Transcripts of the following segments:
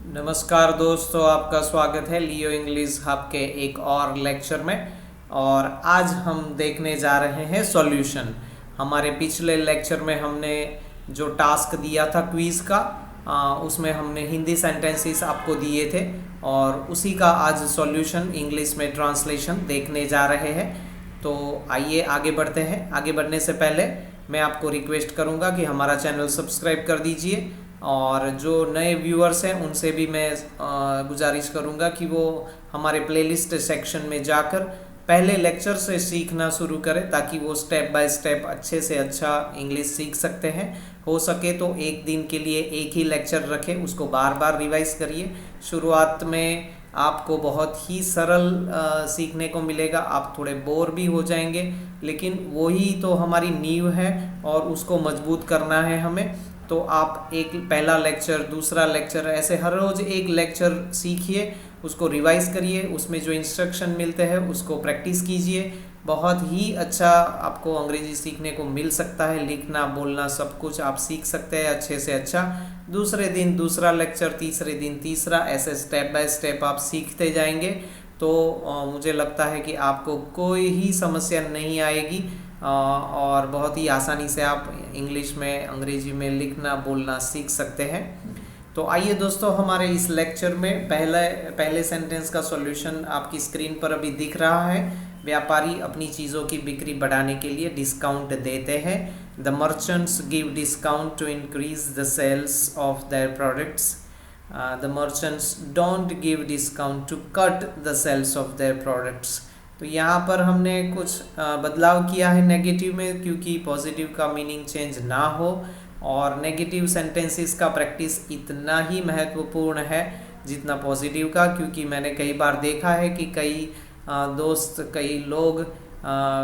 नमस्कार दोस्तों, आपका स्वागत है लियो इंग्लिश हब के एक और लेक्चर में। और आज हम देखने जा रहे हैं सॉल्यूशन। हमारे पिछले लेक्चर में हमने जो टास्क दिया था क्विज़ का, उसमें हमने हिंदी सेंटेंसेस आपको दिए थे और उसी का आज सॉल्यूशन इंग्लिश में ट्रांसलेशन देखने जा रहे हैं। तो आइए आगे बढ़ते हैं। आगे बढ़ने से पहले मैं आपको रिक्वेस्ट करूंगा कि हमारा चैनल सब्सक्राइब कर दीजिए और जो नए व्यूअर्स हैं उनसे भी मैं गुजारिश करूंगा कि वो हमारे प्लेलिस्ट सेक्शन में जाकर पहले लेक्चर से सीखना शुरू करें, ताकि वो स्टेप बाय स्टेप अच्छे से अच्छा इंग्लिश सीख सकते हैं। हो सके तो एक दिन के लिए एक ही लेक्चर रखें, उसको बार बार रिवाइज करिए। शुरुआत में आपको बहुत ही सरल सीखने को मिलेगा, आप थोड़े बोर भी हो जाएंगे, लेकिन वही तो हमारी नींव है और उसको मजबूत करना है हमें। तो आप एक पहला लेक्चर, दूसरा लेक्चर, ऐसे हर रोज़ एक लेक्चर सीखिए, उसको रिवाइज करिए, उसमें जो इंस्ट्रक्शन मिलते हैं उसको प्रैक्टिस कीजिए। बहुत ही अच्छा आपको अंग्रेजी सीखने को मिल सकता है। लिखना बोलना सब कुछ आप सीख सकते हैं अच्छे से अच्छा। दूसरे दिन दूसरा लेक्चर, तीसरे दिन तीसरा, ऐसे स्टेप बाय स्टेप आप सीखते जाएंगे तो मुझे लगता है कि आपको कोई ही समस्या नहीं आएगी और बहुत ही आसानी से आप इंग्लिश में, अंग्रेजी में लिखना बोलना सीख सकते हैं। तो आइए दोस्तों, हमारे इस लेक्चर में पहले सेंटेंस का सॉल्यूशन आपकी स्क्रीन पर अभी दिख रहा है। व्यापारी अपनी चीज़ों की बिक्री बढ़ाने के लिए डिस्काउंट देते हैं। The merchants give discount to increase the sales of their products. The merchants don't give discount to cut the sales of their products. तो यहाँ पर हमने कुछ बदलाव किया है नेगेटिव में, क्योंकि पॉजिटिव का मीनिंग चेंज ना हो। और नेगेटिव सेंटेंसेस का प्रैक्टिस इतना ही महत्वपूर्ण है जितना पॉजिटिव का, क्योंकि मैंने कई बार देखा है कि कई दोस्त, कई लोग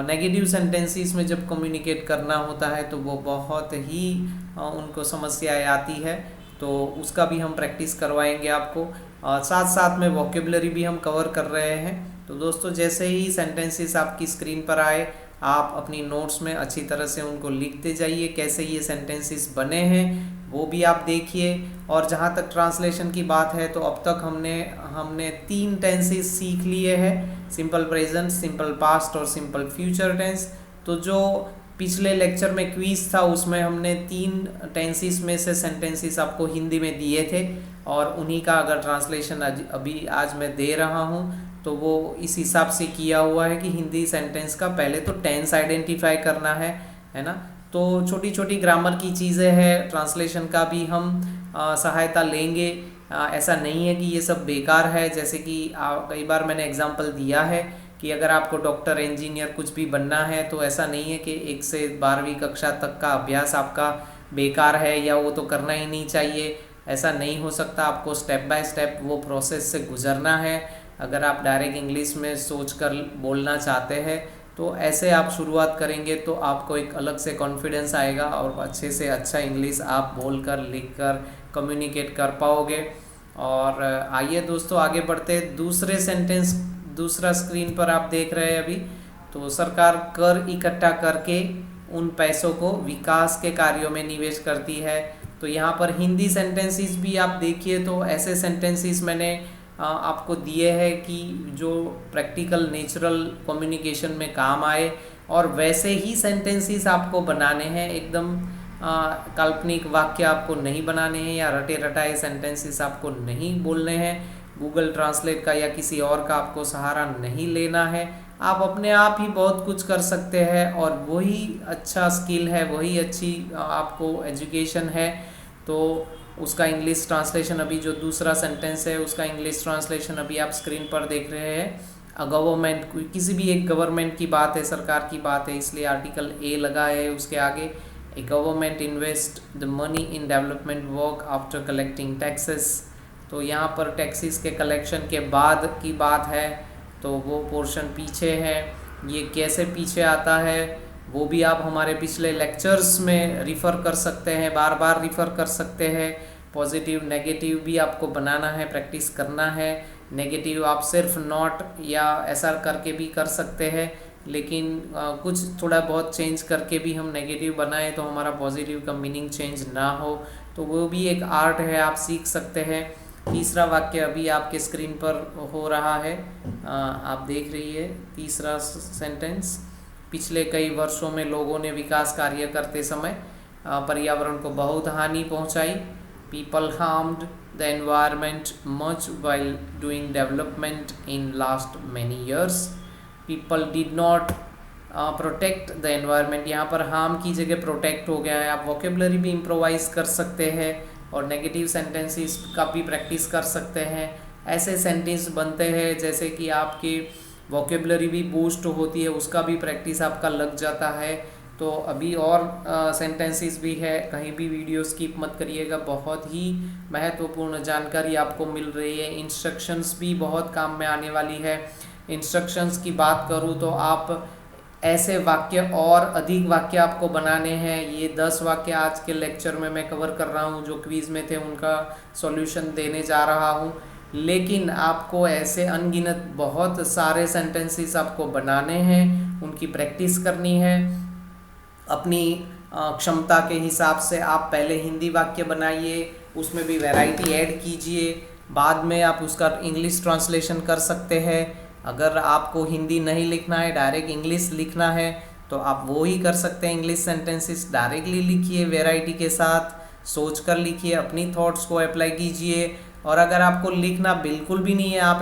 नेगेटिव सेंटेंसेस में जब कम्युनिकेट करना होता है तो वो बहुत ही उनको समस्याएं आती है। तो उसका भी हम प्रैक्टिस करवाएंगे आपको। साथ साथ में वोकेबलरी भी हम कवर कर रहे हैं। तो दोस्तों, जैसे ही सेंटेंसेस आपकी स्क्रीन पर आए, आप अपनी नोट्स में अच्छी तरह से उनको लिखते जाइए। कैसे ये सेंटेंसेस बने हैं वो भी आप देखिए। और जहाँ तक ट्रांसलेशन की बात है, तो अब तक हमने 3 टेंसेस सीख लिए हैं, सिंपल प्रेजेंट, सिंपल पास्ट और सिंपल फ्यूचर टेंस। तो जो पिछले लेक्चर में क्विज था उसमें हमने 3 टेंसेस में से सेंटेंसेस आपको हिंदी में दिए थे और उन्हीं का अगर ट्रांसलेशन अभी आज मैं दे रहा हूँ तो वो इस हिसाब से किया हुआ है कि हिंदी सेंटेंस का पहले तो टेंस आइडेंटिफाई करना है ना। तो छोटी छोटी ग्रामर की चीज़ें हैं, ट्रांसलेशन का भी हम सहायता लेंगे। ऐसा नहीं है कि ये सब बेकार है। जैसे कि कई बार मैंने एग्जांपल दिया है कि अगर आपको डॉक्टर, इंजीनियर कुछ भी बनना है तो ऐसा नहीं है कि 1 से 12वीं कक्षा तक का अभ्यास आपका बेकार है या वो तो करना ही नहीं चाहिए। ऐसा नहीं हो सकता। आपको स्टेप बाय स्टेप वो प्रोसेस से गुजरना है। अगर आप डायरेक्ट इंग्लिश में सोचकर बोलना चाहते हैं तो ऐसे आप शुरुआत करेंगे तो आपको एक अलग से कॉन्फिडेंस आएगा और अच्छे से अच्छा इंग्लिश आप बोलकर, लिखकर कम्युनिकेट कर पाओगे। और आइए दोस्तों आगे बढ़ते। दूसरे सेंटेंस, दूसरा स्क्रीन पर आप देख रहे हैं अभी। तो सरकार कर इकट्ठा करके उन पैसों को विकास के कार्यों में निवेश करती है। तो यहाँ पर हिंदी सेंटेंसेस भी आप देखिए तो ऐसे सेंटेंसेस मैंने आपको दिए हैं कि जो प्रैक्टिकल, नेचुरल कम्युनिकेशन में काम आए। और वैसे ही सेंटेंसेस आपको बनाने हैं, एकदम काल्पनिक वाक्य आपको नहीं बनाने हैं या रटे रटाए सेंटेंसेस आपको नहीं बोलने हैं। गूगल ट्रांसलेट का या किसी और का आपको सहारा नहीं लेना है। आप अपने आप ही बहुत कुछ कर सकते हैं और वही अच्छा स्किल है, वही अच्छी आपको एजुकेशन है। तो उसका इंग्लिश ट्रांसलेशन, अभी जो दूसरा सेंटेंस है उसका इंग्लिश ट्रांसलेशन अभी आप स्क्रीन पर देख रहे हैं। गवर्नमेंट, किसी भी एक गवर्नमेंट की बात है, सरकार की बात है, इसलिए आर्टिकल ए लगा है उसके आगे। A government invest the money in development work after collecting taxes. तो यहाँ पर टैक्सेस के कलेक्शन के बाद की बात है, तो वो पोर्शन पीछे है। ये कैसे पीछे आता है वो भी आप हमारे पिछले लेक्चर्स में रिफ़र कर सकते हैं, बार बार रिफ़र कर सकते हैं। पॉजिटिव, नेगेटिव भी आपको बनाना है, प्रैक्टिस करना है। नेगेटिव आप सिर्फ नॉट या ऐसा करके भी कर सकते हैं, लेकिन कुछ थोड़ा बहुत चेंज करके भी हम नेगेटिव बनाए तो हमारा पॉजिटिव का मीनिंग चेंज ना हो, तो वो भी एक आर्ट है, आप सीख सकते हैं। तीसरा वाक्य अभी आपके स्क्रीन पर हो रहा है, आप देख रही है तीसरा सेंटेंस। पिछले कई वर्षों में लोगों ने विकास कार्य करते समय पर्यावरण को बहुत हानि पहुंचाई। People harmed the environment much while doing development in last many years. People did not protect the environment, यहाँ पर हार्म की जगह प्रोटेक्ट हो गया है। आप वोकेबलरी भी इम्प्रोवाइज कर सकते हैं और नेगेटिव सेंटेंसेस का भी प्रैक्टिस कर सकते हैं। ऐसे सेंटेंस बनते हैं जैसे कि आपकी वोकेबलरी भी बूस्ट होती है, उसका भी प्रैक्टिस आपका लग जाता है। तो अभी और सेंटेंसेस भी है, कहीं भी वीडियो स्किप मत करिएगा, बहुत ही महत्वपूर्ण जानकारी आपको मिल रही है। इंस्ट्रक्शंस भी बहुत काम में आने वाली है। इंस्ट्रक्शंस की बात करूँ तो आप ऐसे वाक्य और अधिक वाक्य आपको बनाने हैं। ये 10 वाक्य आज के लेक्चर में मैं कवर कर रहा हूँ, जो क्विज़ में थे उनका सॉल्यूशन देने जा रहा हूँ। लेकिन आपको ऐसे अनगिनत बहुत सारे सेंटेंसेस आपको बनाने हैं, उनकी प्रैक्टिस करनी है। अपनी क्षमता के हिसाब से आप पहले हिंदी वाक्य बनाइए, उसमें भी वैरायटी ऐड कीजिए, बाद में आप उसका इंग्लिश ट्रांसलेशन कर सकते हैं। अगर आपको हिंदी नहीं लिखना है, डायरेक्ट इंग्लिश लिखना है, तो आप वो ही कर सकते हैं। इंग्लिश सेंटेंसेस डायरेक्टली लिखिए, वैरायटी के साथ सोच कर लिखिए, अपनी थॉट्स को अप्लाई कीजिए। और अगर आपको लिखना बिल्कुल भी नहीं है, आप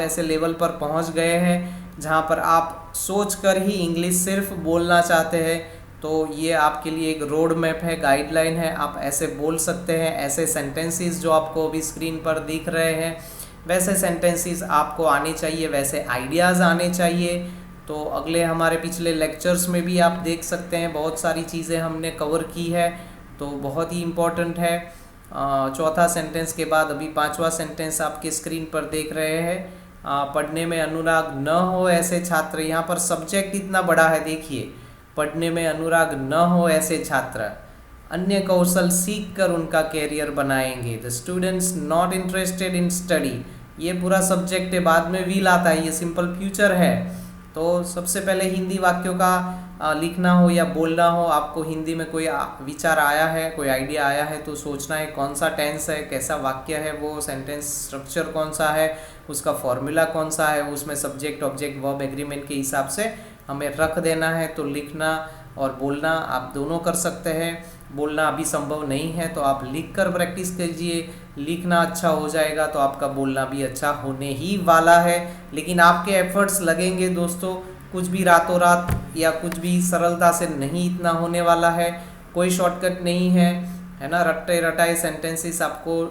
ऐसे लेवल पर पहुंच गए हैं जहां पर आप सोच कर ही इंग्लिश सिर्फ बोलना चाहते हैं, तो ये आपके लिए एक रोड मैप है, गाइडलाइन है। आप ऐसे बोल सकते हैं। ऐसे सेंटेंसेस जो आपको अभी स्क्रीन पर दिख रहे हैं, वैसे सेंटेंसेस आपको आने चाहिए, वैसे आइडियाज़ आने चाहिए। तो अगले हमारे पिछले लेक्चर्स में भी आप देख सकते हैं, बहुत सारी चीज़ें हमने कवर की है, तो बहुत ही इम्पोर्टेंट है। चौथा सेंटेंस के बाद अभी पांचवा सेंटेंस आपके स्क्रीन पर देख रहे हैं। पढ़ने में अनुराग न हो ऐसे छात्र, यहाँ पर सब्जेक्ट इतना बड़ा है, देखिए, पढ़ने में अनुराग न हो ऐसे छात्र अन्य कौशल सीख कर उनका कैरियर बनाएंगे। The students not interested in study, ये पूरा सब्जेक्ट है, बाद में विल आता है, ये सिंपल फ्यूचर है। तो सबसे पहले हिंदी वाक्यों का लिखना हो या बोलना हो, आपको हिंदी में कोई विचार आया है, कोई आइडिया आया है, तो सोचना है कौन सा टेंस है, कैसा वाक्य है, वो सेंटेंस स्ट्रक्चर कौन सा है, उसका फॉर्मूला कौन सा है, उसमें सब्जेक्ट ऑब्जेक्ट वर्ब एग्रीमेंट के हिसाब से हमें रख देना है। तो लिखना और बोलना आप दोनों कर सकते हैं। बोलना अभी संभव नहीं है तो आप लिख कर प्रैक्टिस कीजिए, लिखना अच्छा हो जाएगा तो आपका बोलना भी अच्छा होने ही वाला है। लेकिन आपके एफर्ट्स लगेंगे दोस्तों, कुछ भी रातों रात या कुछ भी सरलता से नहीं इतना होने वाला है, कोई शॉर्टकट नहीं है ना। रट्टे रटाए सेंटेंसेस आपको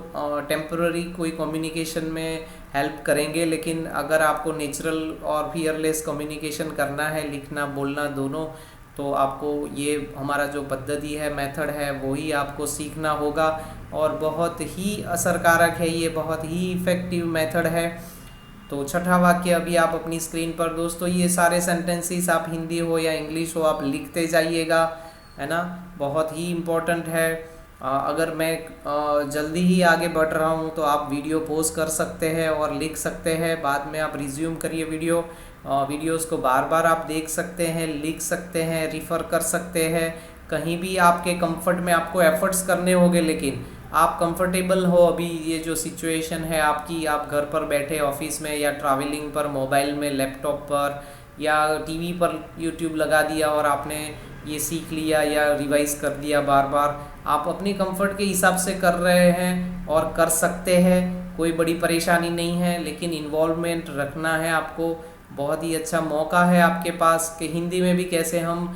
टेम्पररी कोई कम्युनिकेशन में हेल्प करेंगे, लेकिन अगर आपको नेचुरल और फियरलेस कम्युनिकेशन करना है, लिखना बोलना दोनों, तो आपको ये हमारा जो पद्धति है, मेथड है, वही आपको सीखना होगा। और बहुत ही असरकारक है, ये बहुत ही इफ़ेक्टिव मेथड है। तो छठा वाक्य अभी आप अपनी स्क्रीन पर दोस्तों, ये सारे सेंटेंसेस आप हिंदी हो या इंग्लिश हो आप लिखते जाइएगा, है ना, बहुत ही इम्पोर्टेंट है। अगर मैं जल्दी ही आगे बढ़ रहा हूँ तो आप वीडियो पॉज कर सकते हैं और लिख सकते हैं, बाद में आप रिज्यूम करिए वीडियोस को बार बार आप देख सकते हैं, लिख सकते हैं, रिफ़र कर सकते हैं। कहीं भी आपके कंफर्ट में आपको एफर्ट्स करने होंगे, लेकिन आप कंफर्टेबल हो। अभी ये जो सिचुएशन है आपकी, आप घर पर बैठे ऑफिस में या ट्रैवलिंग पर, मोबाइल में, लैपटॉप पर या टीवी पर यूट्यूब लगा दिया और आपने ये सीख लिया या रिवाइज कर दिया बार बार, आप अपनी कंफर्ट के हिसाब से कर रहे हैं और कर सकते हैं, कोई बड़ी परेशानी नहीं है। लेकिन इन्वॉल्वमेंट रखना है आपको। बहुत ही अच्छा मौका है आपके पास कि हिंदी में भी कैसे हम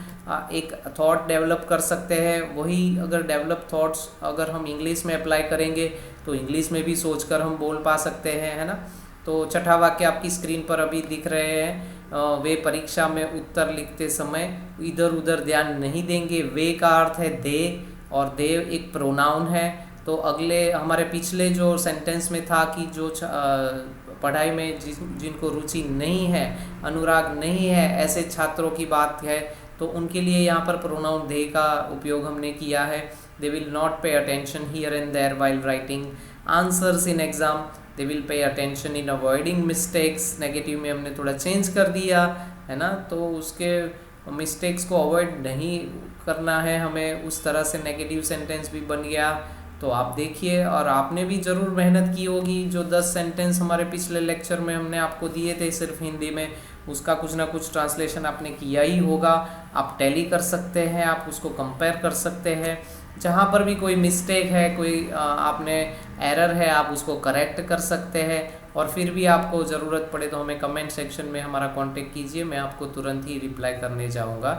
एक थॉट डेवलप कर सकते हैं, वही अगर डेवलप थॉट्स अगर हम इंग्लिश में अप्लाई करेंगे तो इंग्लिश में भी सोचकर हम बोल पा सकते हैं, है ना। तो छठा वाक्य आपकी स्क्रीन पर अभी दिख रहे हैं। वे परीक्षा में उत्तर लिखते समय इधर उधर ध्यान नहीं देंगे। वे का अर्थ है दे, और दे एक प्रोनाउन है। तो अगले हमारे पिछले जो सेंटेंस में था कि जो पढ़ाई में जिनको रुचि नहीं है, अनुराग नहीं है, ऐसे छात्रों की बात है, तो उनके लिए यहाँ पर प्रोनाउन दे का उपयोग हमने किया है। They will not pay attention here and there while writing answers in exam, they will pay attention in avoiding mistakes. Negative में हमने थोड़ा चेंज कर दिया, है ना, तो उसके मिस्टेक्स को अवॉइड नहीं करना है हमें, उस तरह से नेगेटिव सेंटेंस भी बन गया। तो आप देखिए, और आपने भी ज़रूर मेहनत की होगी। जो 10 सेंटेंस हमारे पिछले लेक्चर में हमने आपको दिए थे सिर्फ हिंदी में, उसका कुछ ना कुछ ट्रांसलेशन आपने किया ही होगा। आप टैली कर सकते हैं, आप उसको कंपेयर कर सकते हैं। जहाँ पर भी कोई मिस्टेक है, कोई आपने एरर है, आप उसको करेक्ट कर सकते हैं। और फिर भी आपको ज़रूरत पड़े तो हमें कमेंट सेक्शन में हमारा कांटेक्ट कीजिए, मैं आपको तुरंत ही रिप्लाई करने जाऊँगा।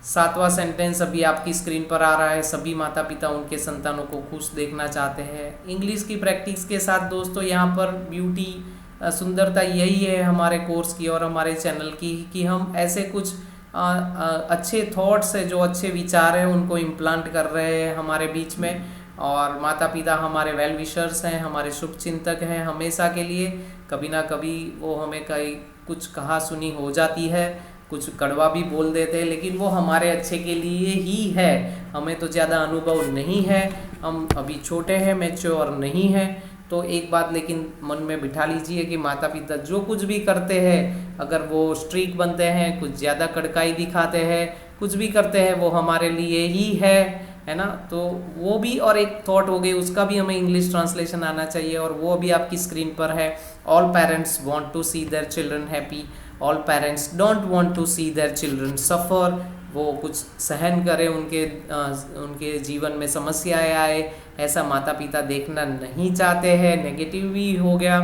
7वां सेंटेंस अभी आपकी स्क्रीन पर आ रहा है। सभी माता पिता उनके संतानों को खुश देखना चाहते हैं। इंग्लिश की प्रैक्टिस के साथ दोस्तों यहाँ पर ब्यूटी, सुंदरता यही है हमारे कोर्स की और हमारे चैनल की, कि हम ऐसे कुछ अच्छे थॉट्स है, जो अच्छे विचार हैं, उनको इम्प्लांट कर रहे हैं हमारे बीच में। और माता पिता हमारे वेल विशर्स हैं, हमारे शुभ चिंतक हैं हमेशा के लिए। कभी ना कभी वो हमें कहीं कुछ कहा सुनी हो जाती है, कुछ कड़वा भी बोल देते हैं, लेकिन वो हमारे अच्छे के लिए ही है। हमें तो ज़्यादा अनुभव नहीं है, हम अभी छोटे हैं, मैच्योर नहीं हैं। तो एक बात लेकिन मन में बिठा लीजिए कि माता पिता जो कुछ भी करते हैं, अगर वो स्ट्रिक्ट बनते हैं, कुछ ज़्यादा कड़काई दिखाते हैं, कुछ भी करते हैं, वो हमारे लिए ही है ना। तो वो भी, और एक थॉट हो गई, उसका भी हमें इंग्लिश ट्रांसलेशन आना चाहिए, और वो भी आपकी स्क्रीन पर है। All parents want to see their children happy, all parents don't want to see their children suffer. वो कुछ सहन करें, उनके जीवन में समस्याएं आए, ऐसा माता पिता देखना नहीं चाहते हैं। नेगेटिव भी हो गया।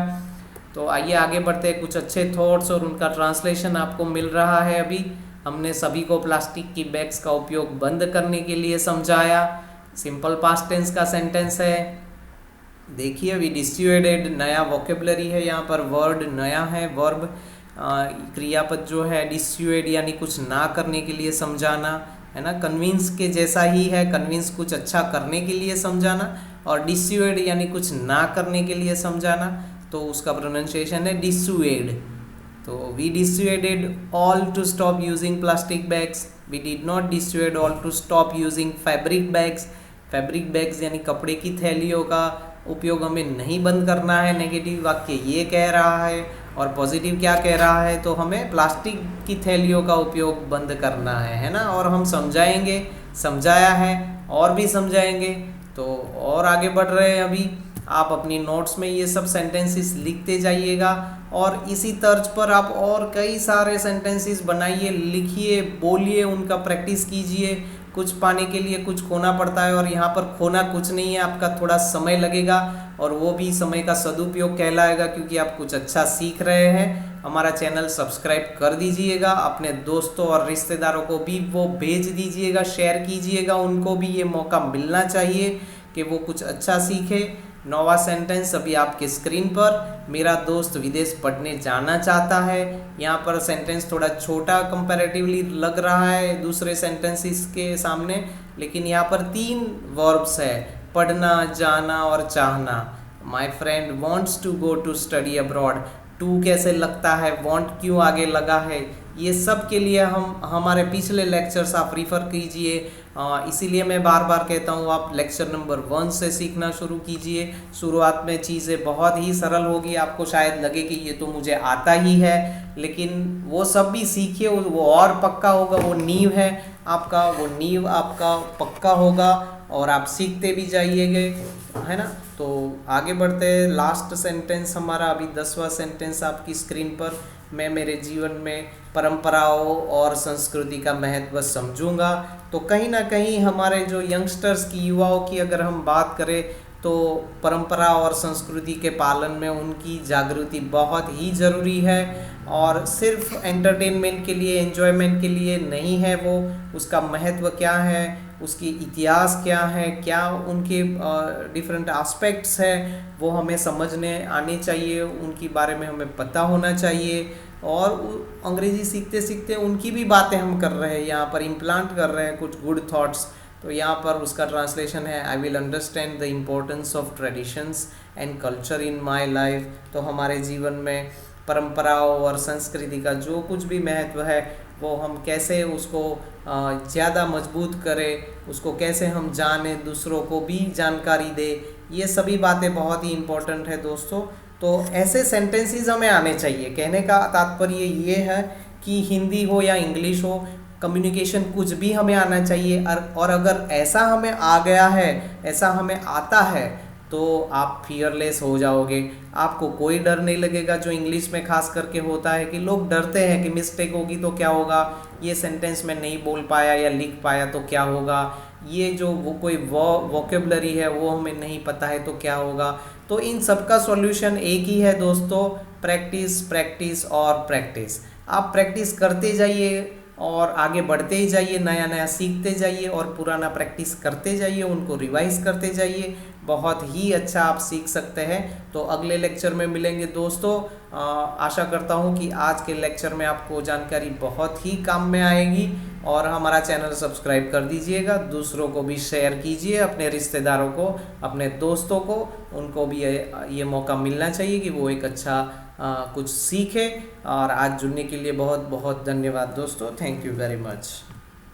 तो आइए आगे बढ़ते हैं। कुछ अच्छे थॉट्स और उनका ट्रांसलेशन आपको मिल रहा है। अभी हमने सभी को प्लास्टिक की बैग्स का उपयोग बंद करने के लिए समझाया। सिंपल पास्ट टेंस का सेंटेंस है। देखिए, वी डिस्यूएडेड, नया वोकेबलरी है यहाँ पर, वर्ड नया है, वर्ब क्रियापद जो है डिस्यूएड यानी कुछ ना करने के लिए समझाना, है ना। कन्विंस के जैसा ही है, कन्विंस कुछ अच्छा करने के लिए समझाना, और डिस्यूएड यानी कुछ ना करने के लिए समझाना, तो उसका प्रोनाउंसिएशन है डिस्यूएड। तो we dissuaded all to stop using plastic bags, we did not dissuade all to stop using fabric bags. Fabric bags यानी कपड़े की थैलियों का उपयोग हमें नहीं बंद करना है। नेगेटिव वाक्य ये कह रहा है, और पॉजिटिव क्या कह रहा है, तो हमें प्लास्टिक की थैलियों का उपयोग बंद करना है ना। और हम समझाएंगे, समझाया है, और भी समझाएंगे। तो और आगे बढ़ रहे हैं। अभी आप अपनी नोट्स में ये सब सेंटेंसेस लिखते जाइएगा, और इसी तर्ज पर आप और कई सारे सेंटेंसेस बनाइए, लिखिए, बोलिए, उनका प्रैक्टिस कीजिए। कुछ पाने के लिए कुछ खोना पड़ता है, और यहाँ पर खोना कुछ नहीं है, आपका थोड़ा समय लगेगा, और वो भी समय का सदुपयोग कहलाएगा, क्योंकि आप कुछ अच्छा सीख रहे हैं। हमारा चैनल सब्सक्राइब कर दीजिएगा, अपने दोस्तों और रिश्तेदारों को भी वो भेज दीजिएगा, शेयर कीजिएगा, उनको भी ये मौका मिलना चाहिए कि वो कुछ अच्छा सीखे। 9वां सेंटेंस अभी आपके स्क्रीन पर, मेरा दोस्त विदेश पढ़ने जाना चाहता है। यहाँ पर सेंटेंस थोड़ा छोटा कंपैरेटिवली लग रहा है दूसरे सेंटेंसेस के सामने, लेकिन यहाँ पर 3 वर्ब्स है, पढ़ना, जाना और चाहना। My friend wants to go to study abroad. टू कैसे लगता है, वॉन्ट क्यों आगे लगा है, ये सब के लिए हम हमारे पिछले लेक्चर्स आप रिफ़र कीजिए। इसीलिए मैं बार बार कहता हूँ, आप लेक्चर नंबर 1 से सीखना शुरू कीजिए। शुरुआत में चीज़ें बहुत ही सरल होगी, आपको शायद लगे कि ये तो मुझे आता ही है, लेकिन वो सब भी सीखिए, वो और पक्का होगा। वो नींव है आपका, वो नींव आपका पक्का होगा, और आप सीखते भी जाइएगे, है ना। तो आगे बढ़ते हैं। लास्ट सेंटेंस हमारा अभी 10वां सेंटेंस आपकी स्क्रीन पर, मैं मेरे जीवन में परंपराओं और संस्कृति का महत्व समझूंगा। तो कहीं ना कहीं हमारे जो यंगस्टर्स की, युवाओं की अगर हम बात करें, तो परंपरा और संस्कृति के पालन में उनकी जागृति बहुत ही ज़रूरी है, और सिर्फ एंटरटेनमेंट के लिए, एंजॉयमेंट के लिए नहीं है वो। उसका महत्व क्या है, उसकी इतिहास क्या है, क्या उनके डिफरेंट एस्पेक्ट्स हैं, वो हमें समझने आने चाहिए, उनके बारे में हमें पता होना चाहिए। और अंग्रेज़ी सीखते सीखते उनकी भी बातें हम कर रहे हैं, यहाँ पर इम्प्लांट कर रहे हैं कुछ गुड थॉट्स। तो यहाँ पर उसका ट्रांसलेशन है, I will understand the importance of traditions and culture in my life. तो हमारे जीवन में परंपराओं और संस्कृति का जो कुछ भी महत्व है, वो हम कैसे उसको ज़्यादा मजबूत करें, उसको कैसे हम जानें, दूसरों को भी जानकारी दें, ये सभी बातें बहुत ही इम्पोर्टेंट है दोस्तों। तो ऐसे सेंटेंसेस हमें आने चाहिए। कहने का तात्पर्य ये है कि हिंदी हो या इंग्लिश हो, कम्युनिकेशन कुछ भी हमें आना चाहिए, और अगर ऐसा हमें आ गया है, ऐसा हमें आता है, तो आप फियरलेस हो जाओगे। आपको कोई डर नहीं लगेगा। जो इंग्लिश में खास करके होता है कि लोग डरते हैं कि मिस्टेक होगी तो क्या होगा, ये सेंटेंस में नहीं बोल पाया या लिख पाया तो क्या होगा, ये जो वो कोई वोकेबलरी है वो हमें नहीं पता है तो क्या होगा। तो इन सब का सॉल्यूशन एक ही है दोस्तों, प्रैक्टिस प्रैक्टिस और प्रैक्टिस। आप प्रैक्टिस करते जाइए और आगे बढ़ते ही जाइए, नया नया सीखते जाइए और पुराना प्रैक्टिस करते जाइए, उनको रिवाइज करते जाइए। बहुत ही अच्छा आप सीख सकते हैं। तो अगले लेक्चर में मिलेंगे दोस्तों। आशा करता हूँ कि आज के लेक्चर में आपको जानकारी बहुत ही काम में आएगी, और हमारा चैनल सब्सक्राइब कर दीजिएगा। दूसरों को भी शेयर कीजिए, अपने रिश्तेदारों को, अपने दोस्तों को, उनको भी ये मौका मिलना चाहिए कि वो एक अच्छा कुछ सीखे। और आज जुड़ने के लिए बहुत बहुत धन्यवाद दोस्तों। Thank you very much.